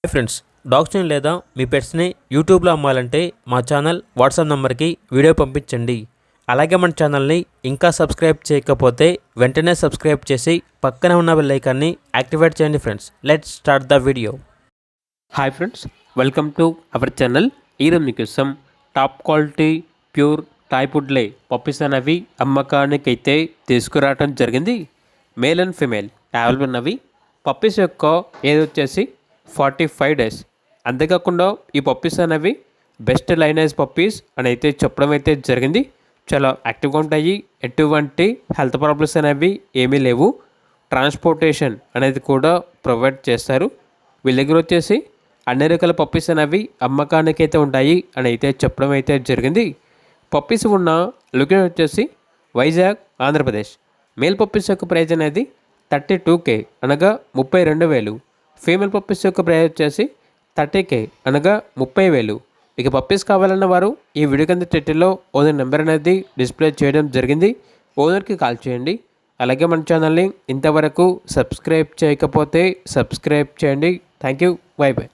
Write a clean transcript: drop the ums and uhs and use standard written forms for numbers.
Hi friends, డాగ్స్ని లేదా మీ పెట్స్ని యూట్యూబ్లో అమ్మాలంటే మా ఛానల్ వాట్సాప్ నెంబర్కి వీడియో పంపించండి. అలాగే మన ఛానల్ని ఇంకా సబ్స్క్రైబ్ చేయకపోతే వెంటనే సబ్స్క్రైబ్ చేసి పక్కనే ఉన్న బెల్ ఐకాన్ని యాక్టివేట్ చేయండి. Friends, let's start the video. Hi friends, welcome to our channel. ఈరోజు మీకోసం top quality pure toy poodle puppies అనేవి అమ్మకానికి అయితే తీసుకురావడం జరిగింది. మేల్ అండ్ ఫిమేల్ అవైలబుల్ ఉన్నవి. పప్పీస్ యొక్క ఏజ్ వచ్చేసి 45 days. అంతేకాకుండా ఈ పప్పీస్ అనేవి బెస్ట్ లైనేజ్ పప్పీస్ అని అయితే చెప్పడం అయితే జరిగింది. చాలా యాక్టివ్గా ఉంటాయి. ఎటువంటి హెల్త్ ప్రాబ్లమ్స్ అనేవి ఏమీ లేవు. ట్రాన్స్పోర్టేషన్ అనేది కూడా ప్రొవైడ్ చేస్తారు. వీళ్ళ దగ్గర వచ్చేసి అన్ని రకాల పప్పీస్ అనేవి అమ్మకానికి అయితే ఉంటాయి అని అయితే చెప్పడం అయితే జరిగింది. పప్పీస్ ఉన్న లొకేషన్ వచ్చేసి వైజాగ్, ఆంధ్రప్రదేశ్. మేల్ పప్పీస్ యొక్క ప్రైజ్ అనేది 32K అనగా 32,000. ఫీమేల్ పప్పీస్ యొక్క ప్రైస్ వచ్చేసి 30K అనగా 30,000. ఇక పప్పీస్ కావాలన్న వారు ఈ వీడియో కింద టైటిల్లో ఓనర్ నెంబర్ అనేది డిస్ప్లే చేయడం జరిగింది. ఓనర్కి కాల్ చేయండి. అలాగే మన ఛానల్ని ఇంతవరకు సబ్స్క్రైబ్ చేయకపోతే సబ్స్క్రైబ్ చేయండి. Thank you. By by.